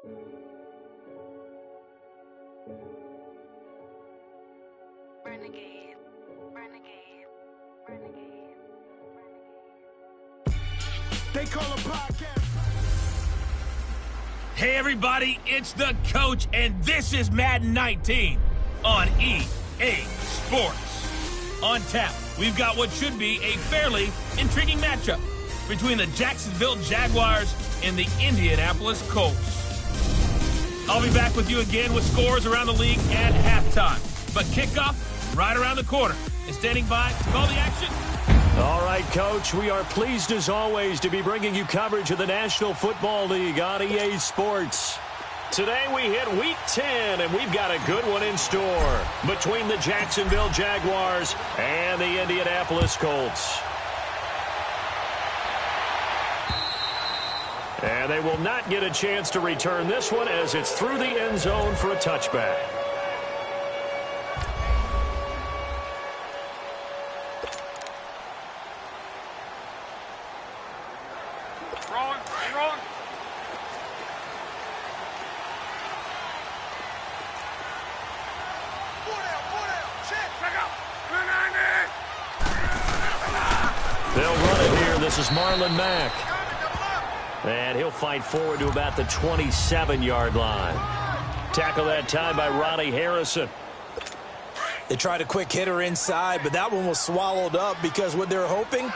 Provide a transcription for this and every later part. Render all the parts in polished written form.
Renegade, renegade, renegade, renegade. They call a podcast. Hey everybody, it's the coach, and this is Madden 19 on EA Sports. On tap, we've got what should be a fairly intriguing matchup between the Jacksonville Jaguars and the Indianapolis Colts. I'll be back with you again with scores around the league at halftime. But kickoff right around the corner. And standing by to call the action. All right, Coach, we are pleased as always to be bringing you coverage of the National Football League on EA Sports. Today we hit Week 10, and we've got a good one in store between the Jacksonville Jaguars and the Indianapolis Colts. And they will not get a chance to return this one as it's through the end zone for a touchback. Wrong. They'll run it here. This is Marlon Mack. And he'll fight forward to about the 27-yard line. Tackle that time by Ronnie Harrison. They tried a quick hitter inside, but that one was swallowed up because what they're hoping,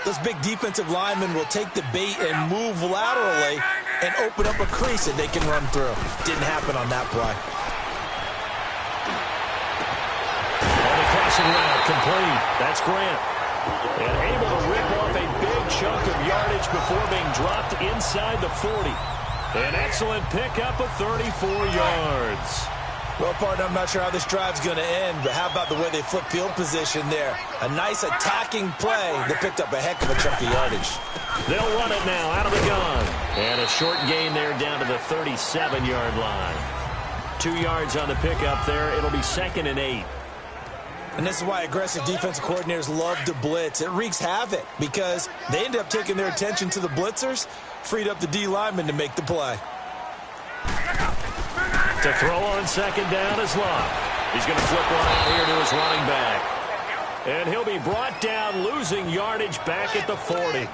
those big defensive linemen will take the bait and move laterally and open up a crease that they can run through. Didn't happen on that play. And the crossing route complete. That's Grant. And able to rip off a big chunk of yardage before being dropped inside the 40. An excellent pickup of 34 yards. Well, partner, I'm not sure how this drive's going to end, but how about the way they flip field position there? A nice attacking play that picked up a heck of a chunk of yardage. They'll run it now out of the gun. And a short gain there down to the 37-yard line. 2 yards on the pickup there. It'll be 2nd and 8. And this is why aggressive defensive coordinators love to blitz. It wreaks havoc because they end up taking their attention to the blitzers, freed up the D lineman to make the play. To throw on 2nd down is Love. He's going to flip one out here to his running back. And he'll be brought down, losing yardage back at the 40.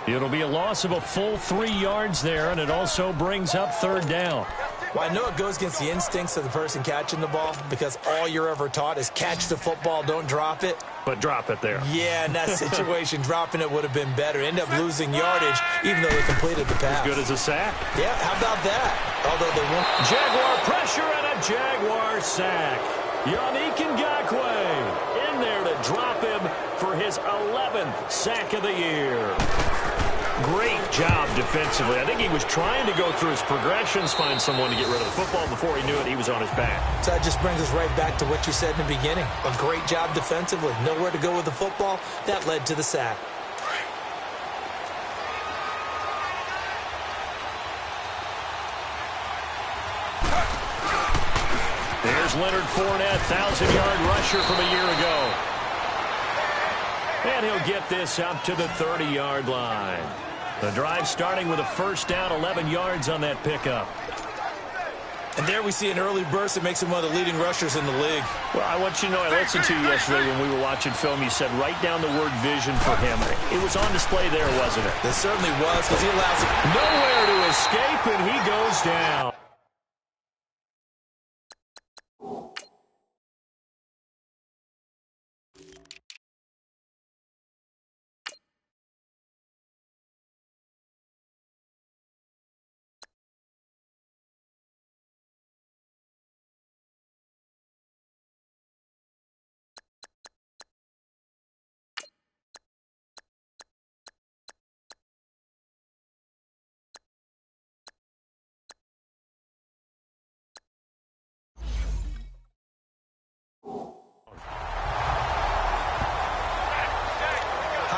It'll be a loss of a full 3 yards there, and it also brings up 3rd down. Well, I know it goes against the instincts of the person catching the ball because all you're ever taught is catch the football, don't drop it. But drop it there. Yeah, in that situation, dropping it would have been better. End up losing yardage, even though they completed the pass. As good as a sack. Yeah, how about that? Although they won't. Jaguar pressure and a Jaguar sack. Yannick Ngakoue in there to drop him for his 11th sack of the year. Great job defensively. I think he was trying to go through his progressions, find someone to get rid of the football. Before he knew it, he was on his back. So that just brings us right back to what you said in the beginning. A great job defensively. Nowhere to go with the football. That led to the sack. There's Leonard Fournette, 1,000-yard rusher from a year ago. And he'll get this up to the 30-yard line. The drive starting with a 1st down, 11 yards on that pickup. And there we see an early burst that makes him one of the leading rushers in the league. Well, I want you to know, I listened to you yesterday when we were watching film. You said write down the word vision for him. It was on display there, wasn't it? It certainly was because he allows it nowhere to escape, and he goes down.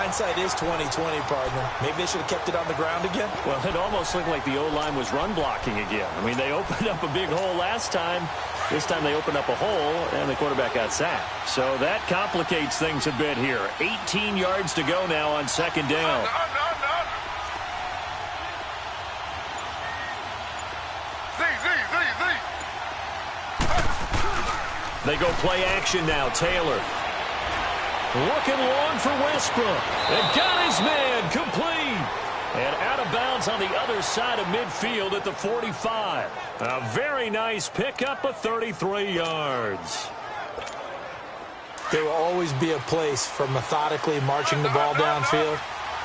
Hindsight is 20/20, partner. Maybe they should have kept it on the ground again. Well, it almost looked like the O-line was run blocking again. I mean, they opened up a big hole last time. This time they opened up a hole, and the quarterback got sacked. So that complicates things a bit here. 18 yards to go now on 2nd down. Three. They go play action now. Taylor. Looking long for Westbrook. And got his man complete. And out of bounds on the other side of midfield at the 45. A very nice pickup of 33 yards. There will always be a place for methodically marching the ball downfield.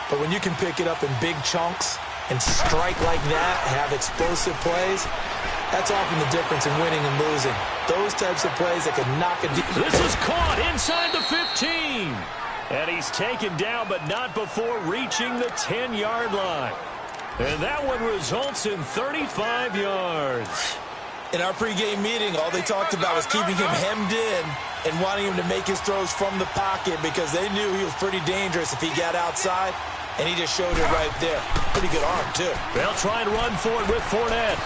But when you can pick it up in big chunks and strike like that, have explosive plays, that's often the difference in winning and losing. Those types of plays that can knock a deep. This is caught inside the 15. And he's taken down, but not before reaching the 10-yard line. And that one results in 35 yards. In our pregame meeting, all they talked about was keeping him hemmed in and wanting him to make his throws from the pocket because they knew he was pretty dangerous if he got outside, and he just showed it right there. Pretty good arm, too. They'll try and run for it with Fournette.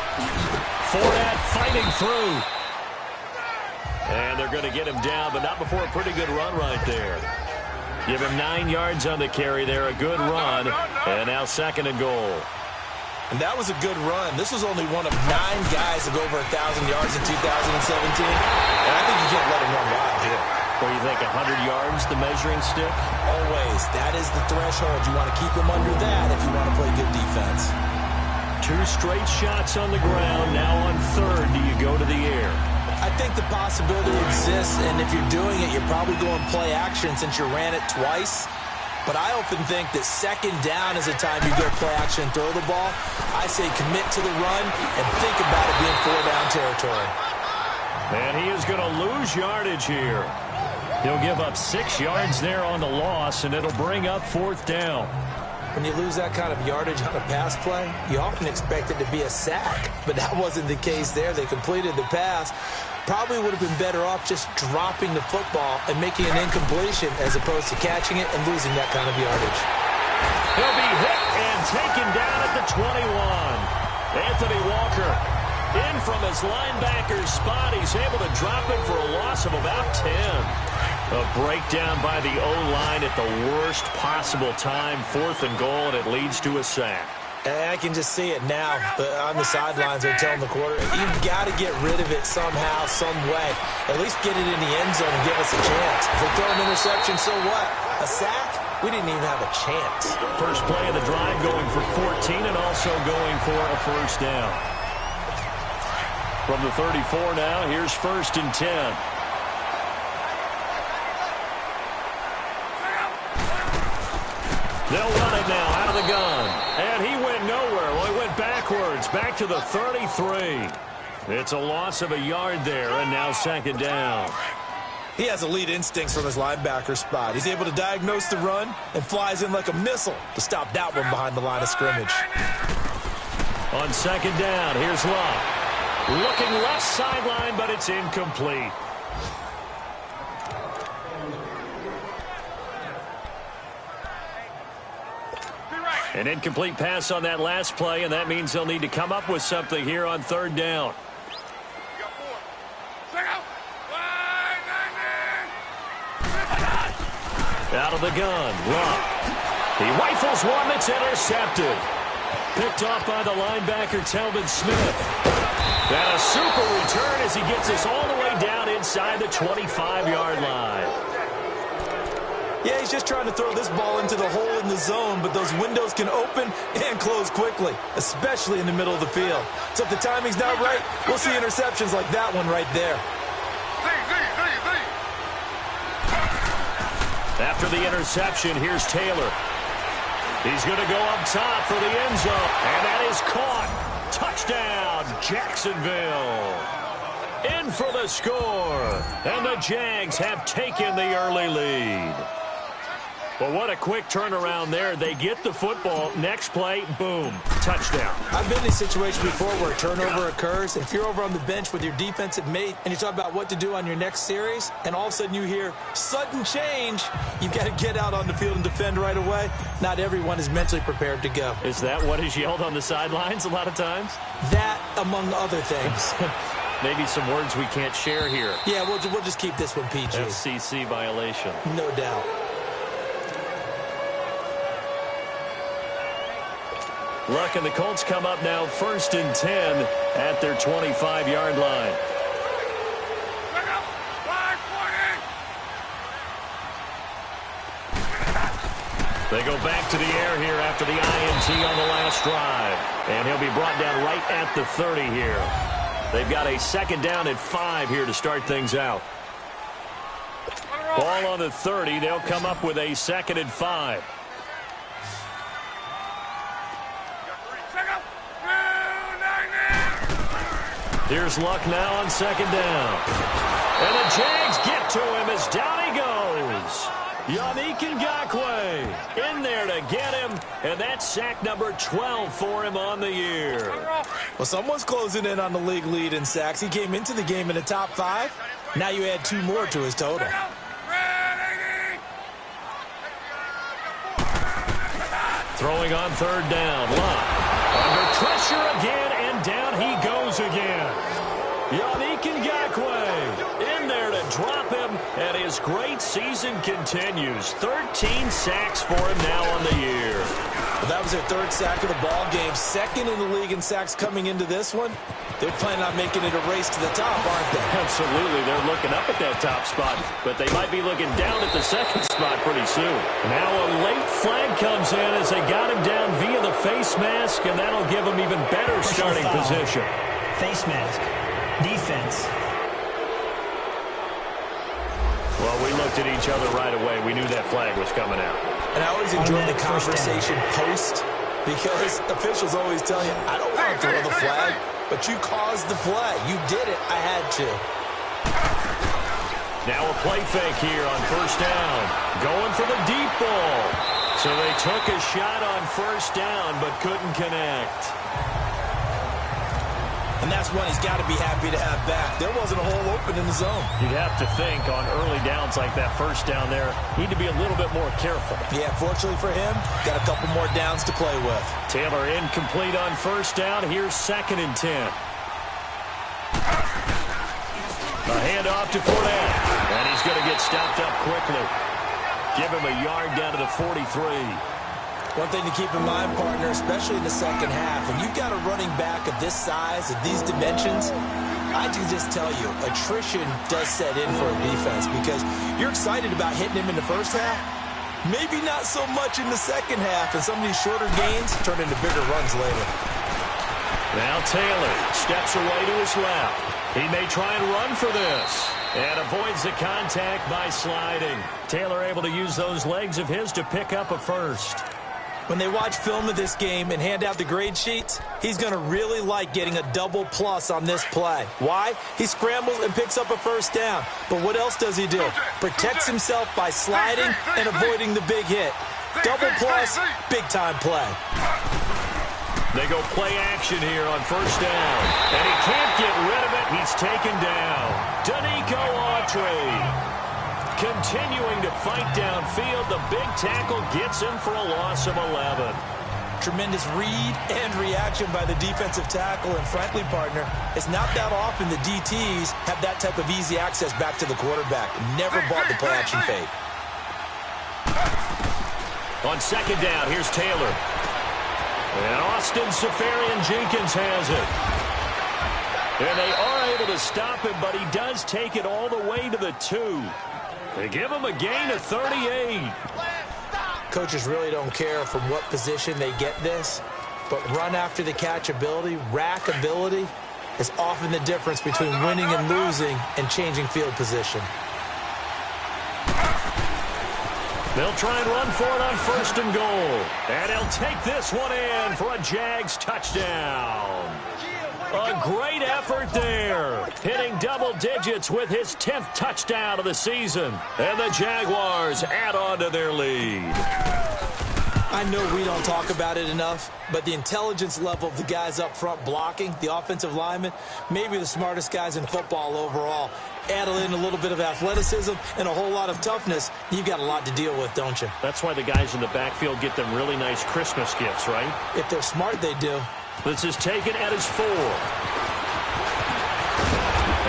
Fournette fighting through. And they're going to get him down, but not before a pretty good run right there. Give him 9 yards on the carry there, a good run, and now 2nd and goal. And that was a good run. This was only one of 9 guys to go over 1,000 yards in 2017. And I think you can't let him run wild here. What do you think, 100 yards, the measuring stick? Always. That is the threshold. You want to keep him under that if you want to play good defense. 2 straight shots on the ground. Now on 3rd, do you go to the air? I think the possibility exists, and if you're doing it, you're probably going play action since you ran it twice. But I often think that 2nd down is the time you go play action and throw the ball. I say commit to the run and think about it being 4-down territory. And he is going to lose yardage here. He'll give up 6 yards there on the loss, and it'll bring up 4th down. When you lose that kind of yardage on a pass play, you often expect it to be a sack. But that wasn't the case there. They completed the pass. Probably would have been better off just dropping the football and making an incompletion as opposed to catching it and losing that kind of yardage. He'll be hit and taken down at the 21. Anthony Walker in from his linebacker spot. He's able to drop it for a loss of about 10. A breakdown by the O-line at the worst possible time. 4th and goal, and it leads to a sack. And I can just see it now. On the sidelines, they're telling the quarterback, you've got to get rid of it somehow, some way. At least get it in the end zone and give us a chance. If they throw an interception, so what? A sack? We didn't even have a chance. First play of the drive going for 14 and also going for a 1st down. From the 34 now, here's 1st and 10. They'll run it now out of the gun. And he went nowhere. Well, he went backwards, back to the 33. It's a loss of a yard there, and now 2nd down. He has elite instincts from his linebacker spot. He's able to diagnose the run and flies in like a missile to stop that one behind the line of scrimmage. On 2nd down, here's Love. Looking left sideline, but it's incomplete. An incomplete pass on that last play, and that means they'll need to come up with something here on 3rd down. Out of the gun, Love. He rifles one that's intercepted. Picked off by the linebacker, Telvin Smith. And a super return as he gets us all the way down inside the 25-yard line. Yeah, he's just trying to throw this ball into the hole in the zone, but those windows can open and close quickly, especially in the middle of the field. So if the timing's not right, we'll see interceptions like that one right there. After the interception, here's Taylor. He's going to go up top for the end zone, and that is caught. Touchdown, Jacksonville. In for the score, and the Jags have taken the early lead. Well, what a quick turnaround there. They get the football. Next play, boom, touchdown. I've been in a situation before where a turnover occurs, and if you're over on the bench with your defensive mate and you talk about what to do on your next series, and all of a sudden you hear sudden change, you've got to get out on the field and defend right away. Not everyone is mentally prepared to go. Is that what is yelled on the sidelines a lot of times? That, among other things. Maybe some words we can't share here. Yeah, we'll just keep this one PG. FCC violation. No doubt. Luck and the Colts come up now 1st and 10 at their 25-yard line. They go back to the air here after the INT on the last drive. And he'll be brought down right at the 30 here. They've got a second down at 5 here to start things out. Ball on the 30. They'll come up with a second and 5. Here's Luck now on second down. And the Jags get to him as down he goes. Yannick Ngakoue in there to get him, and that's sack number 12 for him on the year. Well, someone's closing in on the league lead in sacks. He came into the game in the top 5. Now you add 2 more to his total. Throwing on third down. Luck under pressure again, and down he goes again. Yannick Ngakoue in there to drop him, and his great season continues. 13 sacks for him now on the year. Well, that was their 3rd sack of the ball game. 2nd in the league in sacks coming into this one. They're planning on making it a race to the top, aren't they? Absolutely. They're looking up at that top spot, but they might be looking down at the second spot pretty soon. Now a late flag comes in as they got him down via the face mask, and that'll give him even better starting position. Face mask. Defense. Well, we looked at each other right away. We knew that flag was coming out. And I always enjoy the conversation post, because officials always tell you, I don't want to throw the flag, but you caused the play. You did it. I had to. Now a play fake here on first down. Going for the deep ball. So they took a shot on first down, but couldn't connect. And that's one he's got to be happy to have back. There wasn't a hole open in the zone. You'd have to think on early downs like that first down there, need to be a little bit more careful. Yeah, fortunately for him, got a couple more downs to play with. Taylor incomplete on first down. Here's 2nd and 10. A handoff to Fournette. And he's going to get stopped up quickly. Give him a yard down to the 43. One thing to keep in mind, partner, especially in the second half, when you've got a running back of this size, of these dimensions, I can just tell you, attrition does set in for a defense, because you're excited about hitting him in the first half, maybe not so much in the second half, and some of these shorter gains turn into bigger runs later. Now Taylor steps away to his left. He may try and run for this, and avoids the contact by sliding. Taylor able to use those legs of his to pick up a first. When they watch film of this game and hand out the grade sheets, he's going to really like getting a double plus on this play. Why? He scrambles and picks up a first down. But what else does he do? Protects himself by sliding and avoiding the big hit. Double plus, big-time play. They go play action here on first down. And he can't get rid of it. He's taken down. Danico Autry. Continuing to fight downfield, the big tackle gets him for a loss of 11. Tremendous read and reaction by the defensive tackle, and frankly, partner, it's not that often the DTs have that type of easy access back to the quarterback. Never bought the play-action fake. On second down, here's Taylor. And Austin Seferian-Jenkins has it. And they are able to stop him, but he does take it all the way to the 2. They give him a gain of 38. Coaches really don't care from what position they get this, but run after the catch ability, rack ability, is often the difference between winning and losing and changing field position. They'll try and run for it on first and goal. And he'll take this one in for a Jags touchdown. A great effort there, hitting double digits with his 10th touchdown of the season. And the Jaguars add on to their lead. I know we don't talk about it enough, but the intelligence level of the guys up front blocking, the offensive linemen, maybe the smartest guys in football overall. Add in a little bit of athleticism and a whole lot of toughness, you've got a lot to deal with, don't you? That's why the guys in the backfield get them really nice Christmas gifts, right? If they're smart, they do. This is taken at his 4.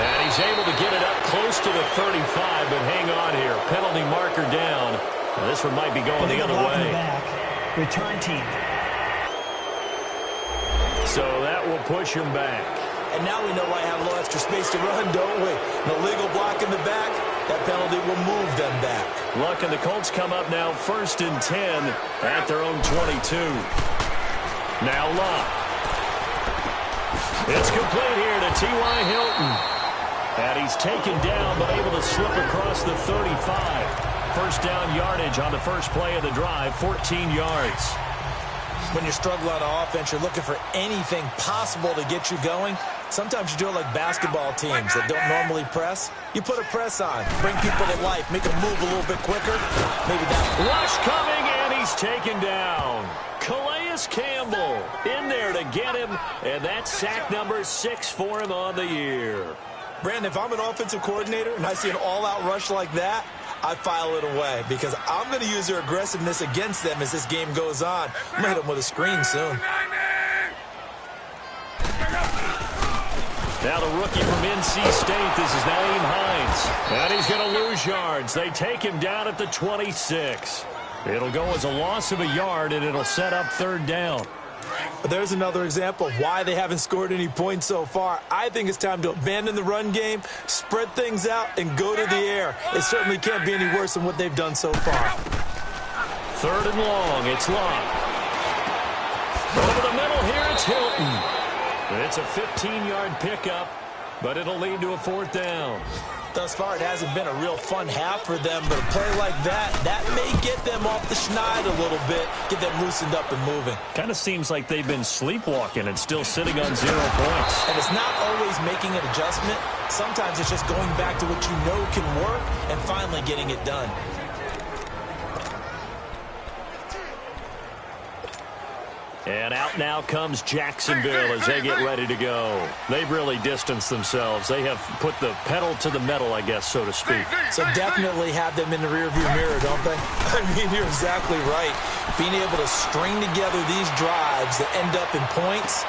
And he's able to get it up close to the 35, but hang on here. Penalty marker down. Now this one might be going the other way. Return team. So that will push him back. And now we know why I have a little extra space to run, don't we? No legal block in the back. That penalty will move them back. Look, and the Colts come up now 1st and 10 at their own 22. Now Love. It's complete here to T.Y. Hilton. And he's taken down but able to slip across the 35. First down yardage on the first play of the drive, 14 yards. When you struggle on offense, you're looking for anything possible to get you going. Sometimes you do it like basketball teams that don't normally press. You put a press on, bring people to life, make them move a little bit quicker. Maybe that. Rush coming, and he's taken down. Calais Campbell in there to get him, and that's sack number 6 for him on the year. Brandon, if I'm an offensive coordinator and I see an all-out rush like that, I file it away because I'm going to use their aggressiveness against them as this game goes on. I'm going to hit them with a screen soon. Now the rookie from NC State, this is Nyheim Hines. And he's going to lose yards. They take him down at the 26. It'll go as a loss of a yard, and it'll set up 3rd down. But there's another example of why they haven't scored any points so far. I think it's time to abandon the run game, spread things out, and go to the air. It certainly can't be any worse than what they've done so far. 3rd and long. It's Long. Over the middle here, it's Hilton. It's a 15-yard pickup, but it'll lead to a 4th down. Thus far, it hasn't been a real fun half for them, but a play like that may get them off the schneid a little bit, get them loosened up and moving. Kind of seems like they've been sleepwalking and still sitting on 0 points. And it's not always making an adjustment. Sometimes it's just going back to what you know can work and finally getting it done. And out now comes Jacksonville as they get ready to go. They've really distanced themselves. They have put the pedal to the metal, I guess, so to speak. So definitely have them in the rearview mirror, don't they? I mean, you're exactly right. Being able to string together these drives that end up in points,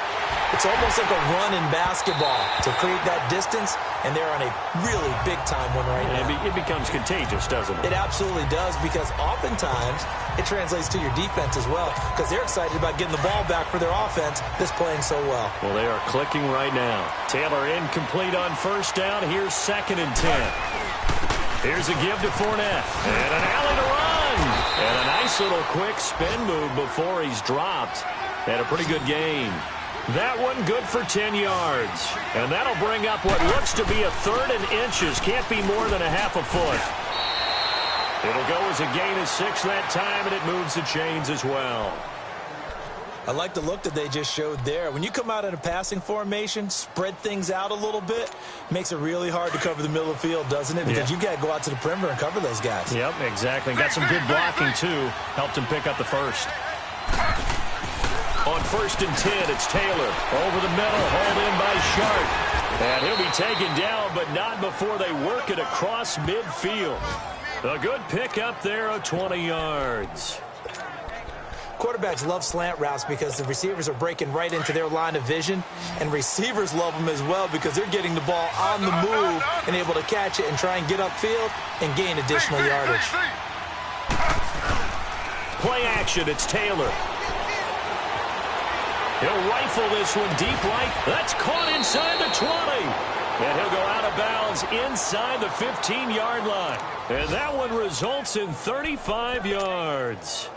it's almost like a run in basketball to create that distance, and they're on a really big-time one right now. It becomes contagious, doesn't it? It absolutely does, because oftentimes it translates to your defense as well, because they're excited about getting the ball back for their offense that's playing so well. Well, they are clicking right now. Taylor incomplete on 1st down. Here's 2nd and 10. Here's a give to Fournette. And an alley to run. And a nice little quick spin move before he's dropped. And a pretty good gain. That one good for 10 yards. And that'll bring up what looks to be a 3rd and inches. Can't be more than a half a foot. It'll go as a gain of 6 that time, and it moves the chains as well. I like the look that they just showed there. When you come out in a passing formation, spread things out a little bit, makes it really hard to cover the middle of the field, doesn't it? Because you got to go out to the perimeter and cover those guys. Yep, exactly. Got some good blocking, too. Helped him pick up the first. On 1st and 10, it's Taylor. Over the middle, hauled in by Sharp. And he'll be taken down, but not before they work it across midfield. A good pick up there of 20 yards. Quarterbacks love slant routes because the receivers are breaking right into their line of vision, and receivers love them as well because they're getting the ball on the move and able to catch it and try and get upfield and gain additional yardage. Play action, it's Taylor. He'll rifle this one deep right. That's caught inside the 20. And he'll go out of bounds inside the 15-yard line. And that one results in 35 yards.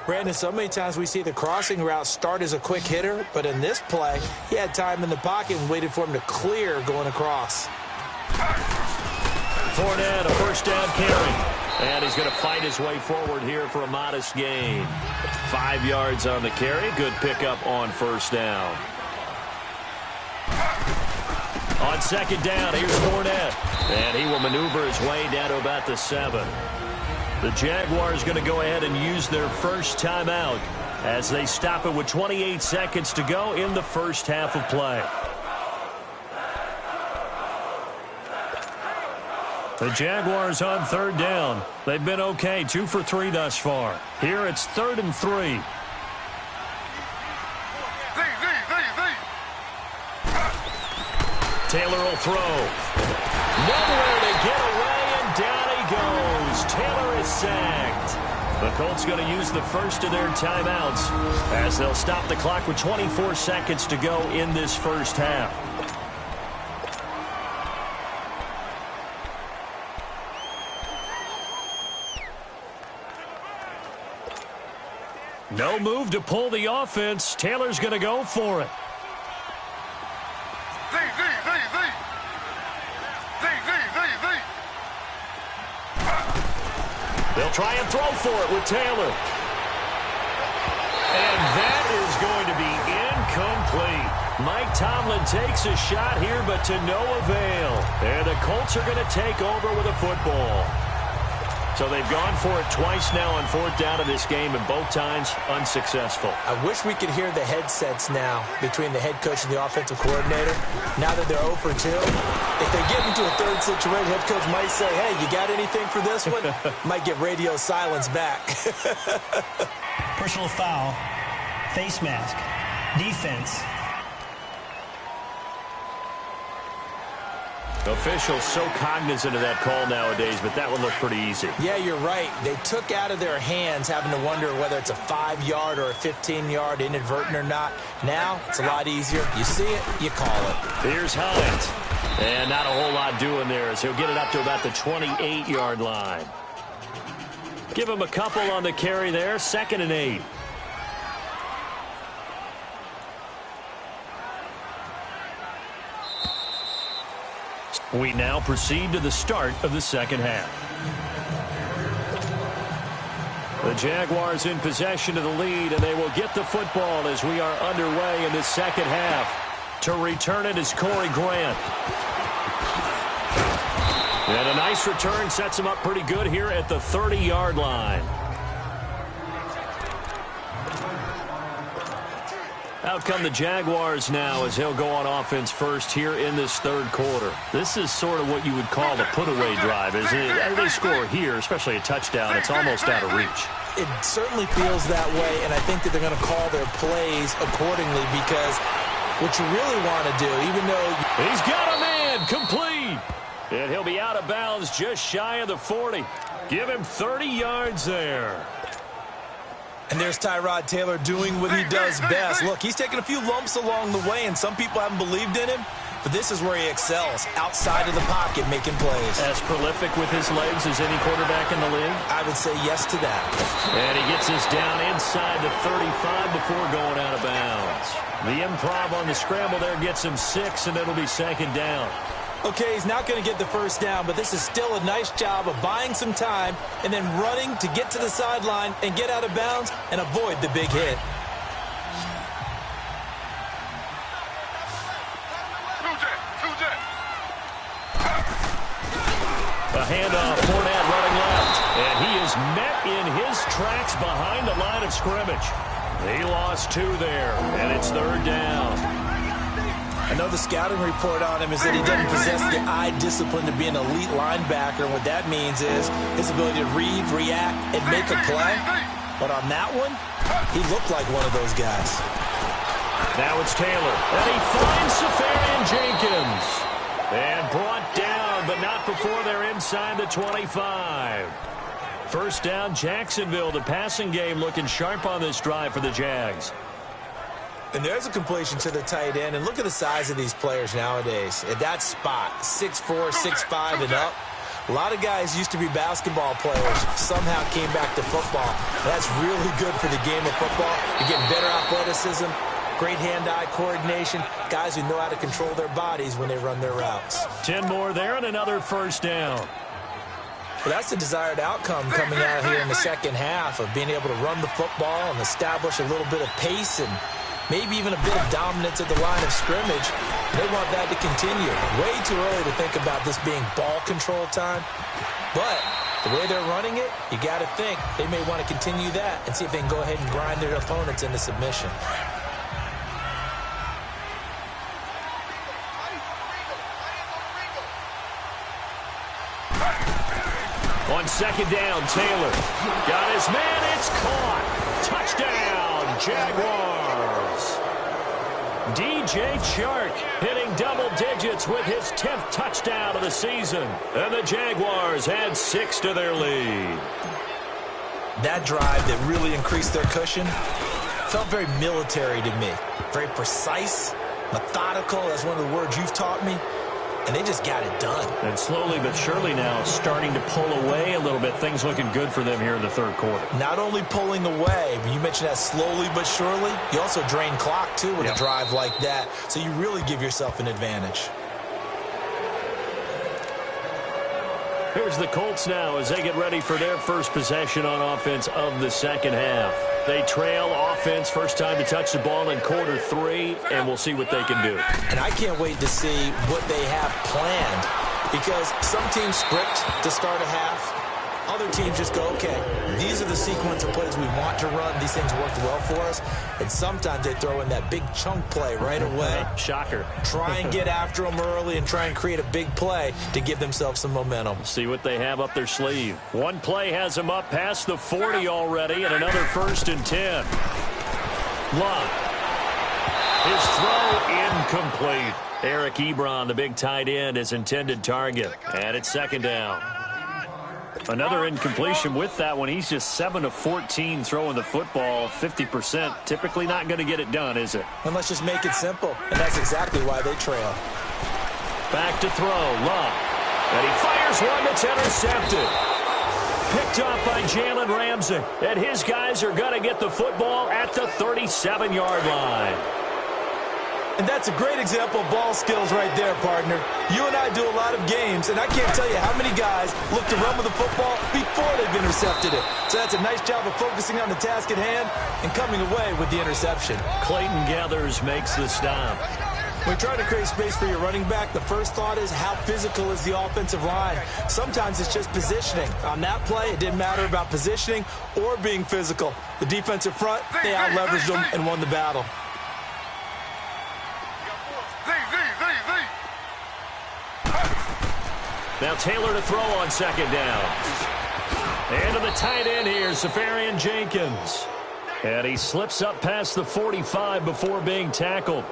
Brandon, so many times we see the crossing route start as a quick hitter, but in this play, he had time in the pocket and waited for him to clear going across. Fournette, a 1st down carry. And he's going to fight his way forward here for a modest gain. 5 yards on the carry. Good pickup on 1st down. On 2nd down, here's Fournette. And he will maneuver his way down to about the 7. The Jaguars going to go ahead and use their first timeout as they stop it with 28 seconds to go in the first half of play. The Jaguars on 3rd down. They've been okay, 2 for 3 thus far. Here it's 3rd and 3. Taylor will throw. Nowhere to get away, and down he goes. Taylor is sacked. The Colts going to use the first of their timeouts as they'll stop the clock with 24 seconds to go in this first half. No move to pull the offense. Taylor's going to go for it. They'll try and throw for it with Taylor. And that is going to be incomplete. Mike Tomlin takes a shot here, but to no avail. And the Colts are going to take over with a football. So they've gone for it twice now on fourth down in this game, and both times unsuccessful. I wish we could hear the headsets now between the head coach and the offensive coordinator. Now that they're 0 for 2, if they get into a third situation, head coach might say, hey, you got anything for this one? Might get radio silence back. Personal foul. Face mask. Defense. Officials so cognizant of that call nowadays, but that one looked pretty easy. Yeah, you're right. They took out of their hands having to wonder whether it's a 5-yard or a 15-yard inadvertent or not. Now, it's a lot easier. You see it, you call it. Here's Hines. And not a whole lot doing there as he'll get it up to about the 28-yard line. Give him a couple on the carry there. 2nd and 8. We now proceed to the start of the second half. The Jaguars in possession of the lead, and they will get the football as we are underway in the second half. To return it is Corey Grant. And a nice return sets him up pretty good here at the 30-yard line. Out come the Jaguars now as he'll go on offense first here in this third quarter. This is sort of what you would call the put-away drive, isn't it? As they score here, especially a touchdown, it's almost out of reach. It certainly feels that way, and I think that they're going to call their plays accordingly because what you really want to do, even though... He's got a man, complete! And he'll be out of bounds just shy of the 40. Give him 30 yards there. And there's Tyrod Taylor doing what he does best. Look, he's taken a few lumps along the way, and some people haven't believed in him. But this is where he excels, outside of the pocket, making plays. As prolific with his legs as any quarterback in the league? I would say yes to that. And he gets us down inside the 35 before going out of bounds. The improv on the scramble there gets him 6, and it'll be 2nd down. Okay, he's not going to get the first down, but this is still a nice job of buying some time and then running to get to the sideline and get out of bounds and avoid the big hit. A handoff, Fournette running left, and he is met in his tracks behind the line of scrimmage. He lost 2 there, and it's 3rd down. I know the scouting report on him is that he doesn't possess the eye discipline to be an elite linebacker. And what that means is his ability to read, react, and make a play. But on that one, he looked like one of those guys. Now it's Taylor. And he finds Safarian Jenkins. And brought down, but not before they're inside the 25. First down, Jacksonville. The passing game looking sharp on this drive for the Jags. And there's a completion to the tight end. And look at the size of these players nowadays. At that spot, 6'4", 6'5", and up. A lot of guys used to be basketball players, somehow came back to football. That's really good for the game of football. You're getting better athleticism, great hand-eye coordination, guys who know how to control their bodies when they run their routes. 10 more there and another first down. Well, that's the desired outcome coming out here in the second half of being able to run the football and establish a little bit of pace and maybe even a bit of dominance at the line of scrimmage. They want that to continue. Way too early to think about this being ball control time. But the way they're running it, you got to think they may want to continue that and see if they can go ahead and grind their opponents into submission. On 2nd down, Taylor got his man. It's caught. Touchdown, Jaguars. DJ Chark hitting double digits with his 10th touchdown of the season. And the Jaguars add 6 to their lead. That drive that really increased their cushion felt very military to me. Very precise, methodical. That's one of the words you've taught me. and they just got it done. And slowly but surely now starting to pull away a little bit. Things looking good for them here in the third quarter. Not only pulling away, but you mentioned that slowly but surely, you also drain clock, too, with a drive like that. So you really give yourself an advantage. Here's the Colts now as they get ready for their first possession on offense of the second half. They trail offense, first time to touch the ball in quarter 3, and we'll see what they can do. And I can't wait to see what they have planned, because some teams script to start a half. Other teams just go, okay, these are the sequence of plays we want to run. These things worked well for us. And sometimes they throw in that big chunk play right away. Shocker. Try and get after them early and try and create a big play to give themselves some momentum. See what they have up their sleeve. One play has them up past the 40 already, and another 1st and 10. Love. His throw incomplete. Eric Ebron, the big tight end, his intended target. And it's 2nd down. Another incompletion with that one. He's just 7 of 14 throwing the football, 50%. Typically not going to get it done, is it? And let's just make it simple. And that's exactly why they trail. Back to throw. Love. And he fires one that's intercepted. Picked off by Jalen Ramsey. And his guys are going to get the football at the 37-yard line. And that's a great example of ball skills right there, partner. You and I do a lot of games, and I can't tell you how many guys look to run with the football before they've intercepted it. So that's a nice job of focusing on the task at hand and coming away with the interception. Clayton Gathers makes the stop. When trying to create space for your running back, the first thought is how physical is the offensive line. Sometimes it's just positioning. On that play, it didn't matter about positioning or being physical. The defensive front, they out-leveraged them and won the battle. Now Taylor to throw on 2nd down. And to the tight end here, Safarian Jenkins. And he slips up past the 45 before being tackled.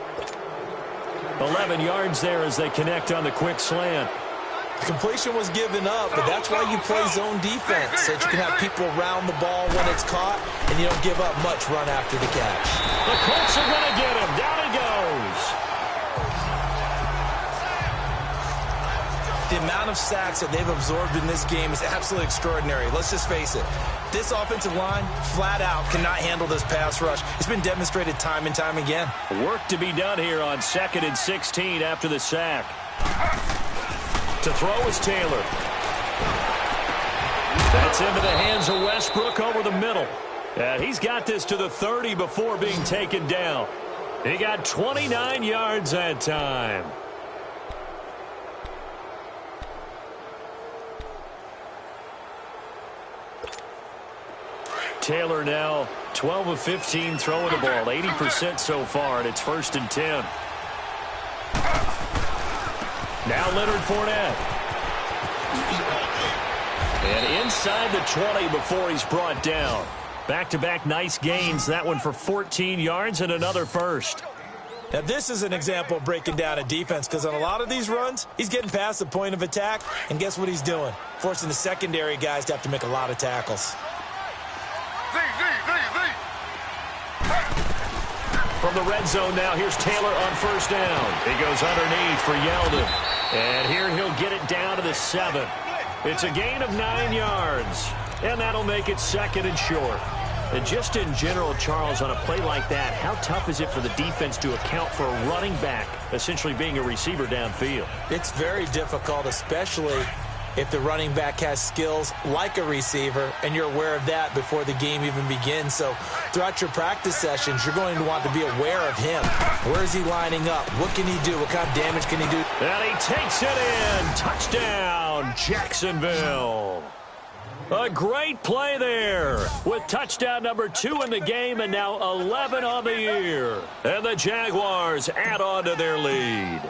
11 yards there as they connect on the quick slant. Completion was given up, but that's why you play zone defense, so that you can have people around the ball when it's caught, and you don't give up much run after the catch. The Colts are going to get him. Down he goes. The amount of sacks that they've absorbed in this game is absolutely extraordinary. Let's just face it. This offensive line, flat out, cannot handle this pass rush. It's been demonstrated time and time again. Work to be done here on 2nd and 16 after the sack. To throw is Taylor. That's into the hands of Westbrook over the middle. And he's got this to the 30 before being taken down. He got 29 yards that time. Taylor now 12 of 15 throwing the ball, 80% so far, and it's 1st and 10. Now Leonard Fournette. And inside the 20 before he's brought down. Back-to-back nice gains, that one for 14 yards and another 1st. Now, this is an example of breaking down a defense, because on a lot of these runs, he's getting past the point of attack, and guess what he's doing? Forcing the secondary guys to have to make a lot of tackles. From the red zone now, here's Taylor on 1st down. He goes underneath for Yeldon. And here he'll get it down to the 7. It's a gain of 9 yards. And that'll make it 2nd and short. And just in general, Charles, on a play like that, how tough is it for the defense to account for a running back essentially being a receiver downfield? It's very difficult, especially if the running back has skills like a receiver, and you're aware of that before the game even begins. So throughout your practice sessions, you're going to want to be aware of him. Where is he lining up? What can he do? What kind of damage can he do? And he takes it in. Touchdown, Jacksonville. A great play there with touchdown number 2 in the game and now 11 on the year. And the Jaguars add on to their lead.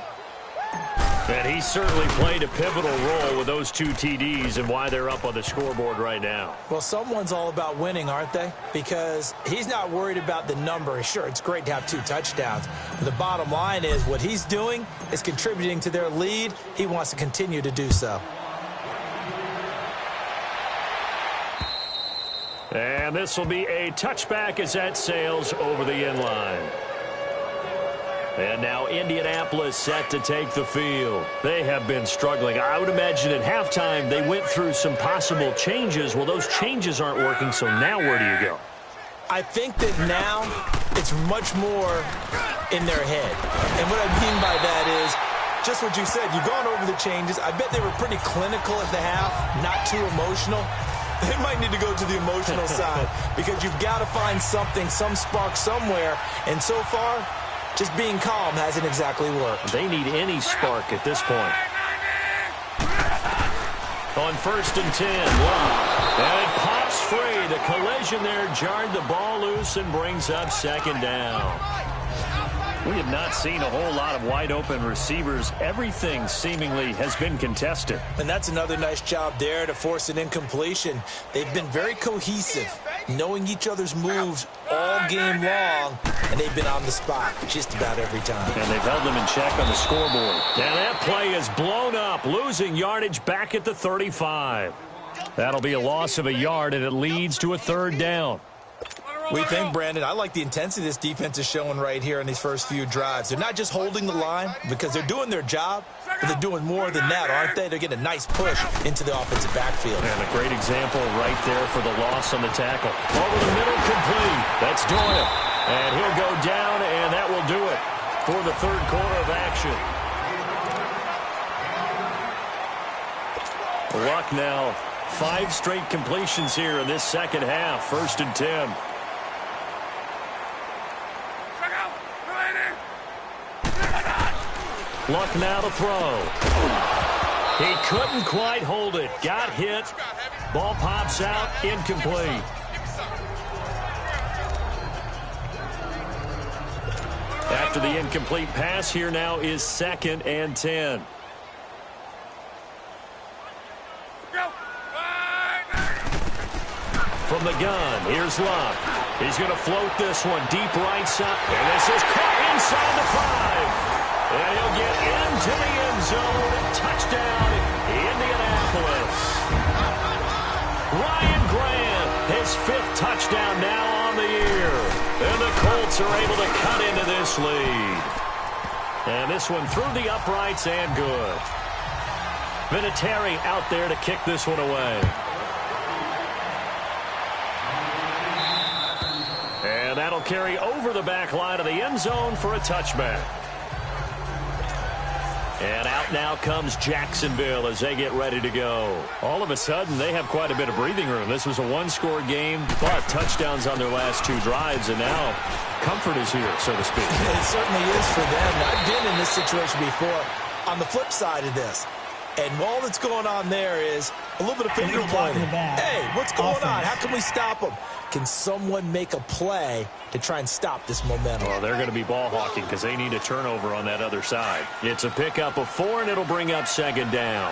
And he certainly played a pivotal role with those 2 TDs and why they're up on the scoreboard right now. Well, someone's all about winning, aren't they? Because he's not worried about the number. Sure, it's great to have 2 touchdowns. But the bottom line is what he's doing is contributing to their lead. He wants to continue to do so. And this will be a touchback as that sails over the end line. And now Indianapolis set to take the field. They have been struggling. I would imagine at halftime they went through some possible changes. Well, those changes aren't working, so now where do you go? I think that now it's much more in their head. And what I mean by that is just what you said. You've gone over the changes. I bet they were pretty clinical at the half, not too emotional. They might need to go to the emotional side because you've got to find something, some spark somewhere. And so far, just being calm hasn't exactly worked. They need any spark at this point. On 1st and 10, and it pops free. The collision there jarred the ball loose and brings up 2nd down. We have not seen a whole lot of wide-open receivers. Everything seemingly has been contested. And that's another nice job there to force an incompletion. They've been very cohesive, knowing each other's moves all game long, and they've been on the spot just about every time. And they've held them in check on the scoreboard. Now that play is blown up, losing yardage back at the 35. That'll be a loss of a yard, and it leads to a 3rd down. We think, Brandon, I like the intensity this defense is showing right here in these first few drives. They're not just holding the line because they're doing their job, but they're doing more than that, aren't they? They're getting a nice push into the offensive backfield. And a great example right there for the loss on the tackle. Over the middle, complete. That's Doyle. And he'll go down, and that will do it for the 3rd quarter of action. Luck now. 5 straight completions here in this 2nd half. 1st and 10. Luck now to throw. He couldn't quite hold it. Got hit. Ball pops out. Incomplete. After the incomplete pass, here now is 2nd and 10. From the gun, here's Luck. He's going to float this one deep right side. And this is caught inside the 5. And he'll get into the end zone. Touchdown, Indianapolis. Ryan Grant, his 5th touchdown now on the year. And the Colts are able to cut into this lead. And this one through the uprights and good. Vinatieri out there to kick this one away. And that'll carry over the back line of the end zone for a touchback. And out now comes Jacksonville as they get ready to go. All of a sudden, they have quite a bit of breathing room. This was a 1-score game, but touchdowns on their last 2 drives, and now comfort is here, so to speak. It certainly is for them. I've been in this situation before. On the flip side of this, and all that's going on there is a little bit of finger pointing. Hey, what's going on? How can we stop them? Can someone make a play to try and stop this momentum? Well, they're going to be ball hawking because they need a turnover on that other side. It's a pickup of 4, and it'll bring up 2nd down.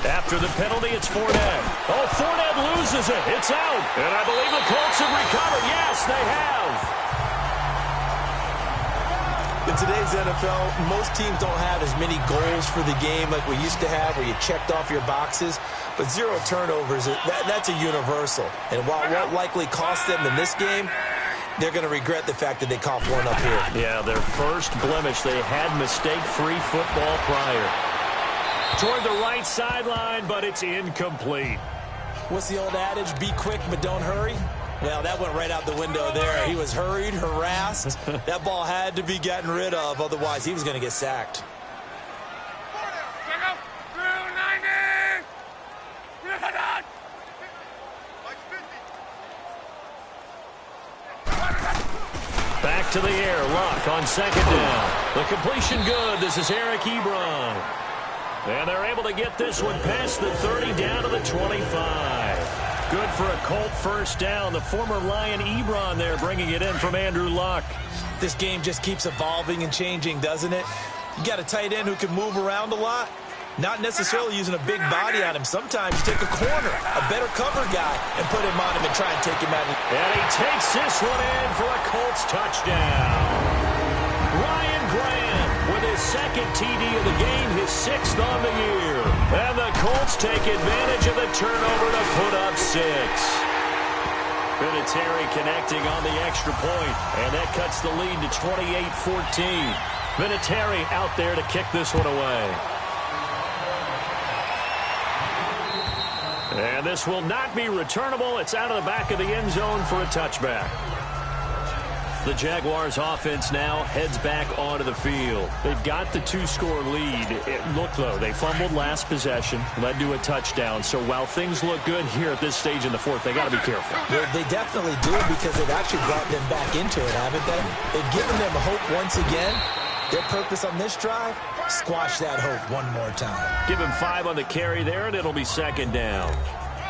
After the penalty, it's Fournette. Oh, Fournette loses it. It's out. And I believe the Colts have recovered. Yes, they have. In today's NFL, most teams don't have as many goals for the game like we used to have where you checked off your boxes. But 0 turnovers, that's a universal. And while it won't likely cost them in this game, they're going to regret the fact that they coughed one up here. Yeah, their first blemish. They had mistake-free football prior. Toward the right sideline, but it's incomplete. What's the old adage? Be quick, but don't hurry. Well, that went right out the window there. He was hurried, harassed. That ball had to be gotten rid of, otherwise he was going to get sacked. Back to the air, Luck on 2nd down. The completion good. This is Eric Ebron. And they're able to get this one past the 30 down to the 25. Good for a Colt 1st down. The former Lion Ebron there bringing it in from Andrew Luck. This game just keeps evolving and changing, doesn't it? You got a tight end who can move around a lot. Not necessarily using a big body on him. Sometimes you take a corner, a better cover guy, and put him on him and try and take him out. And he takes this one in for a Colts touchdown. Ryan Grant with his 2nd TD of the game, his 6th on the year. And the Colts take advantage of the turnover to put up 6. Vinatieri connecting on the extra point, and that cuts the lead to 28-14. Vinatieri out there to kick this one away. And this will not be returnable. It's out of the back of the end zone for a touchback. The Jaguars offense now heads back onto the field. They've got the 2-score lead. Look, though, they fumbled last possession, led to a touchdown. So while things look good here at this stage in the fourth, they got to be careful. They definitely do, because they've actually brought them back into it, haven't they? They've given them hope once again. Their purpose on this drive, squash that hope one more time. Give him 5 on the carry there, and it'll be second down.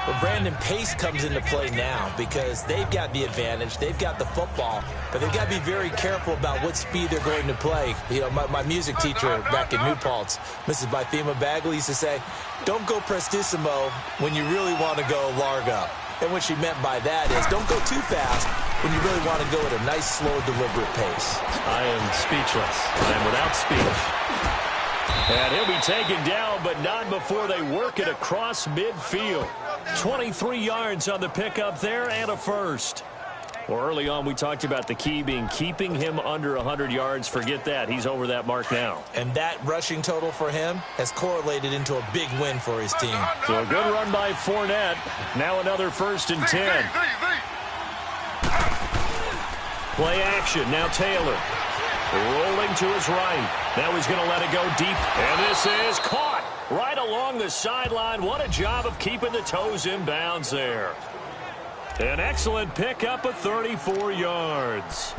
But Brandon, pace comes into play now because they've got the advantage. They've got the football, but they've got to be very careful about what speed they're going to play. You know, my music teacher back in New Paltz, Mrs. Bythema Bagley, used to say, don't go prestissimo when you really want to go largo. And what she meant by that is don't go too fast when you really want to go at a nice, slow, deliberate pace. I am speechless. I am without speech. And he'll be taken down, but not before they work it across midfield. 23 yards on the pickup there and a first. Well, early on, we talked about the key being keeping him under 100 yards. Forget that. He's over that mark now. And that rushing total for him has correlated into a big win for his team. So a good run by Fournette. Now another 1st and 10. Play action. Now Taylor. Rolling to his right. Now he's going to let it go deep. And this is caught right along the sideline. What a job of keeping the toes in bounds there. An excellent pickup of 34 yards.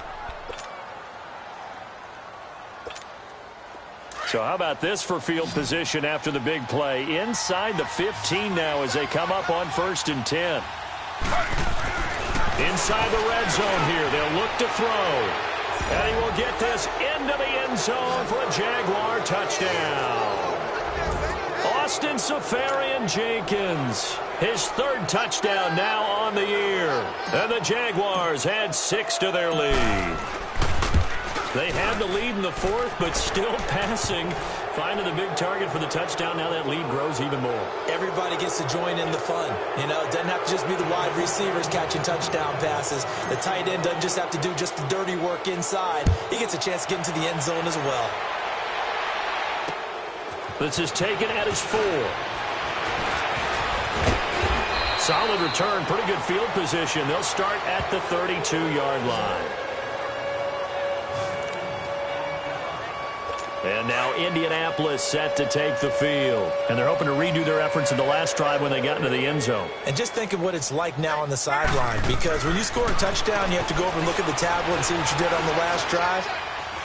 So how about this for field position after the big play? Inside the 15 now as they come up on 1st and 10. Inside the red zone here. They'll look to throw. And he will get this into the end zone for a Jaguar touchdown. Austin Safarian-Jenkins, his 3rd touchdown now on the year. And the Jaguars add 6 to their lead. They had the lead in the 4th, but still passing. Finding the big target for the touchdown. Now that lead grows even more. Everybody gets to join in the fun. You know, it doesn't have to just be the wide receivers catching touchdown passes. The tight end doesn't just have to do just the dirty work inside. He gets a chance to get into the end zone as well. This is taken at his 4. Solid return. Pretty good field position. They'll start at the 32-yard line. And now Indianapolis set to take the field. And they're hoping to redo their efforts in the last drive when they got into the end zone. And just think of what it's like now on the sideline, because when you score a touchdown, you have to go over and look at the tablet and see what you did on the last drive.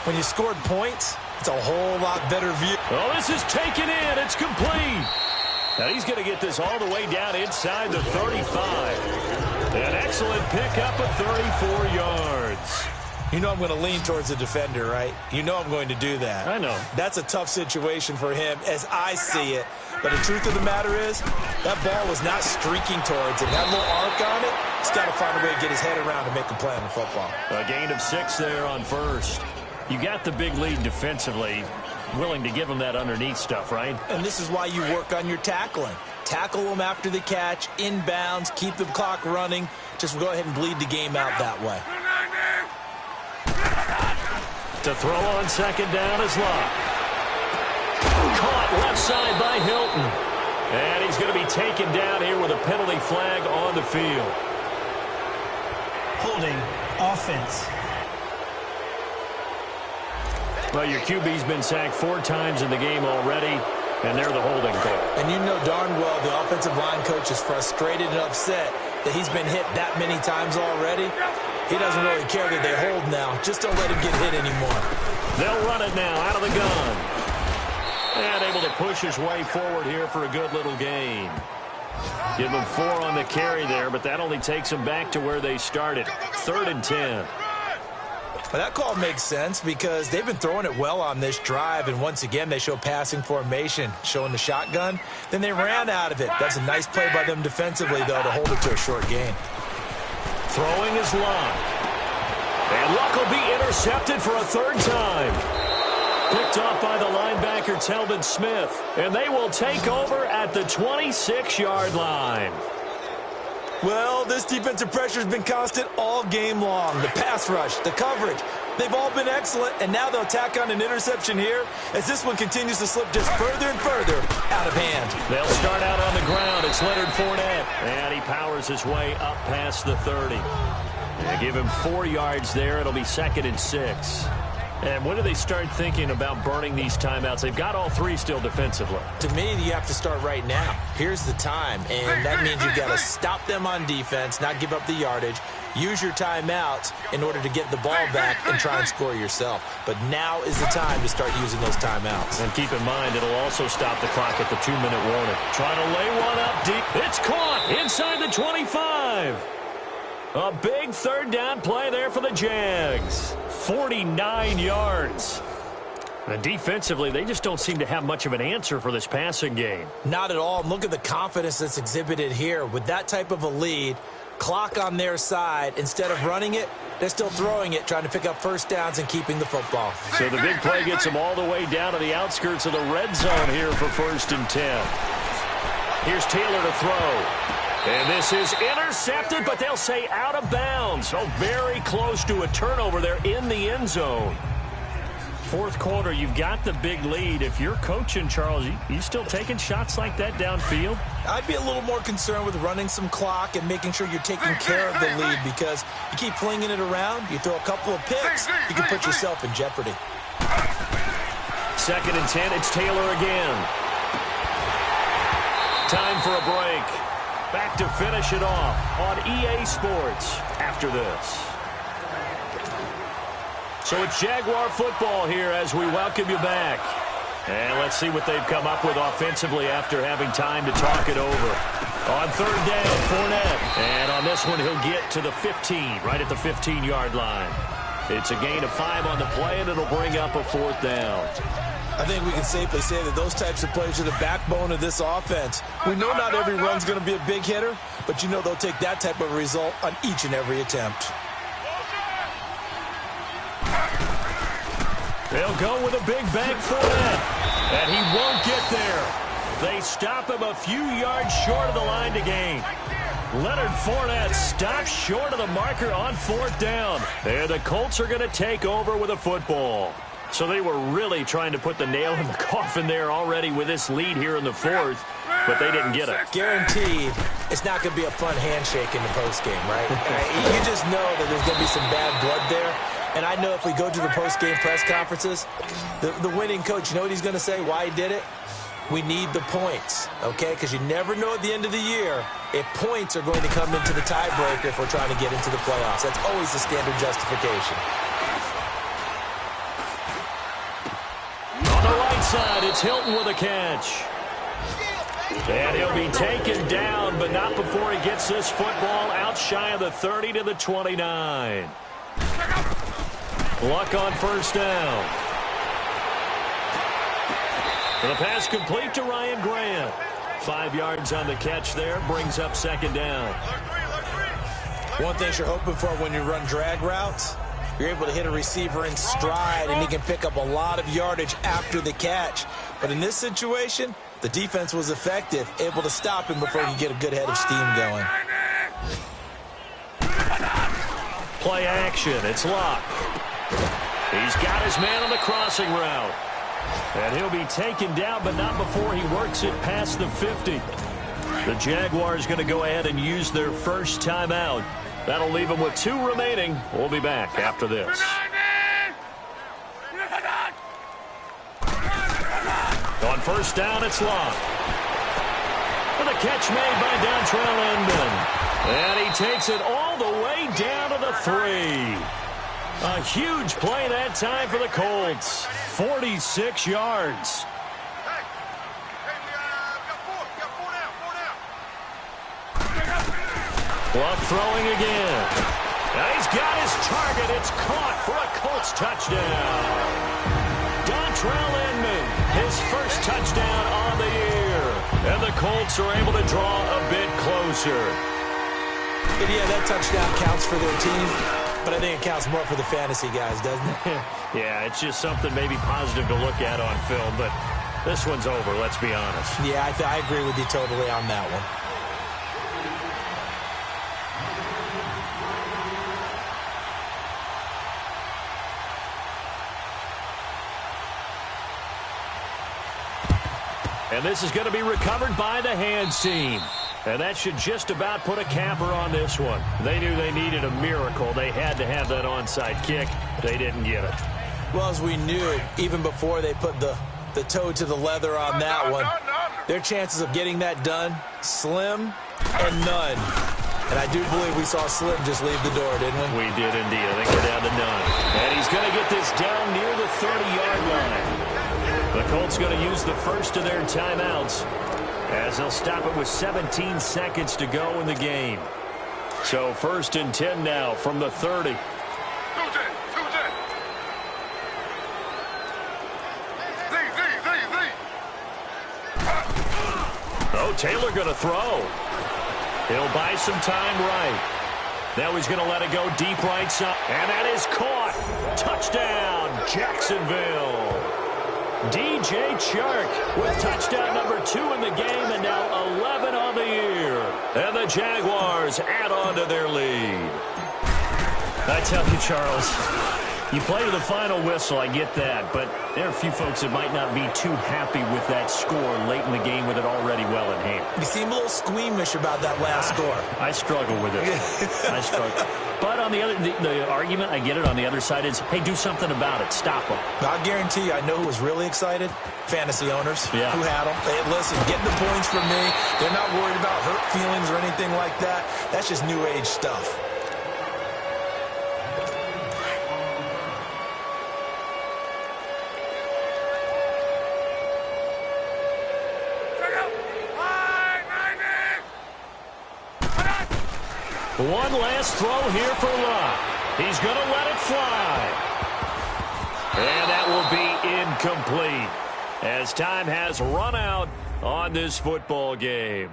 When you scored points, it's a whole lot better view. Oh, this is taken in. It's complete. Now he's going to get this all the way down inside the 35. An excellent pickup of 34 yards. You know I'm going to lean towards the defender, right? You know I'm going to do that. I know. That's a tough situation for him as I see it. But the truth of the matter is, that ball was not streaking towards it. That little arc on it, he's got to find a way to get his head around and make a play on the football. A gain of 6 there on 1st. You got the big lead defensively. Willing to give him that underneath stuff, right? And this is why you work on your tackling. Tackle them after the catch, inbounds, keep the clock running. Just go ahead and bleed the game out that way. To throw on 2nd down is Locke. Caught left side by Hilton. And he's going to be taken down here with a penalty flag on the field. Holding offense. Well, your QB's been sacked 4 times in the game already, and they're the holding call. And you know darn well the offensive line coach is frustrated and upset that he's been hit that many times already. He doesn't really care that they hold now. Just don't let him get hit anymore. They'll run it now out of the gun. And able to push his way forward here for a good little gain. Give him 4 on the carry there, but that only takes them back to where they started. 3rd and 10. Well, that call makes sense because they've been throwing it well on this drive, and once again they show passing formation, showing the shotgun. Then they ran out of it. That's a nice play by them defensively, though, to hold it to a short gain. Throwing is Luck. And Luck will be intercepted for a 3rd time. Picked off by the linebacker, Telvin Smith. And they will take over at the 26-yard line. Well, this defensive pressure has been constant all game long. The pass rush, the coverage, they've all been excellent, and now they'll tack on an interception here as this one continues to slip just further and further out of hand. They'll start out on the ground. It's Leonard Fournette, and he powers his way up past the 30. They give him 4 yards there. It'll be 2nd and 6. And when do they start thinking about burning these timeouts? They've got all 3 still defensively. To me, you have to start right now. Here's the time, and that means you've got to stop them on defense, not give up the yardage, use your timeouts in order to get the ball back and try and score yourself. But now is the time to start using those timeouts. And keep in mind, it'll also stop the clock at the 2-minute warning. Trying to lay one up deep. It's caught inside the 25. A big 3rd down play there for the Jags. 49 yards. And defensively, they just don't seem to have much of an answer for this passing game. Not at all. Look at the confidence that's exhibited here. With that type of a lead, clock on their side, instead of running it, they're still throwing it, trying to pick up 1st downs and keeping the football. So the big play gets them all the way down to the outskirts of the red zone here for 1st and 10. Here's Taylor to throw. And this is intercepted, but they'll say out of bounds. So very close to a turnover there in the end zone. 4th quarter, you've got the big lead. If you're coaching, Charles, you still taking shots like that downfield? I'd be a little more concerned with running some clock and making sure you're taking care of the lead, because you keep flinging it around, you throw a couple of picks, you can put yourself in jeopardy. 2nd and 10, it's Taylor again. Time for a break. Back to finish it off on EA Sports after this. So it's Jaguar football here as we welcome you back. And let's see what they've come up with offensively after having time to talk it over. On 3rd down, Fournette. And on this one, he'll get to the 15, right at the 15-yard line. It's a gain of 5 on the play, and it'll bring up a 4th down. I think we can safely say that those types of plays are the backbone of this offense. We know not every run's going to be a big hitter, but you know they'll take that type of result on each and every attempt. They'll go with a big bank Fournette, and he won't get there. They stop him a few yards short of the line to gain. Leonard Fournette stops short of the marker on 4th down. And the Colts are going to take over with a football. So they were really trying to put the nail in the coffin there already with this lead here in the 4th, but they didn't get it. Guaranteed, it's not going to be a fun handshake in the postgame, right? You just know that there's going to be some bad blood there. And I know if we go to the postgame press conferences, the winning coach, you know what he's going to say, why he did it? We need the points, okay? Because you never know at the end of the year if points are going to come into the tiebreaker if we're trying to get into the playoffs. That's always the standard justification. On the right side, it's Hilton with a catch. And he'll be taken down, but not before he gets this football out shy of the 30 to the 29. Luck on 1st down. And the pass complete to Ryan Grant. 5 yards on the catch there, brings up 2nd down. One thing you're hoping for when you run drag routes, you're able to hit a receiver in stride, and he can pick up a lot of yardage after the catch. But in this situation, the defense was effective, able to stop him before he could get a good head of steam going. Play action, it's Luck. He's got his man on the crossing route. And he'll be taken down, but not before he works it past the 50. The Jaguars going to go ahead and use their 1st timeout. That'll leave them with 2 remaining. We'll be back after this. On 1st down, it's Luck. And a catch made by Dontrell Inman. And he takes it all the way down to the 3. A huge play that time for the Colts. 46 yards. Luck throwing again. Now he's got his target. It's caught for a Colts touchdown. Dontrell Inman, his 1st touchdown on the year. And the Colts are able to draw a bit closer. And yeah, that touchdown counts for their team, but I think it counts more for the fantasy guys, doesn't it? Yeah, it's just something maybe positive to look at on film, but this one's over, let's be honest. Yeah, I agree with you totally on that one. And this is going to be recovered by the hands team. And that should just about put a capper on this one. They knew they needed a miracle. They had to have that onside kick. They didn't get it. Well, as we knew, even before they put the toe to the leather on that one, their chances of getting that done, slim and none. And I do believe we saw Slim just leave the door, didn't we? We did indeed. I think we're down to none. And he's going to get this down near the 30-yard line. The Colts going to use the first of their timeouts as they'll stop it with 17 seconds to go in the game. So 1st and 10 now from the 30. Oh, Taylor going to throw. He'll buy some time right. Now he's going to let it go deep right side. And that is caught. Touchdown, Jacksonville. DJ Chark with touchdown number 2 in the game and now 11 on the year. And the Jaguars add on to their lead. I tell you, Charles, you play to the final whistle, I get that, but there are a few folks that might not be too happy with that score late in the game with it already well in hand. You seem a little squeamish about that last score. I struggle with it. I struggle. But on the other, the argument, I get it, on the other side is, hey, do something about it. Stop them. I guarantee you, I know who was really excited. Fantasy owners who had them. Hey, listen, get the points from me. They're not worried about hurt feelings or anything like that. That's just new age stuff. One last throw here for Locke. He's going to let it fly. And that will be incomplete as time has run out on this football game.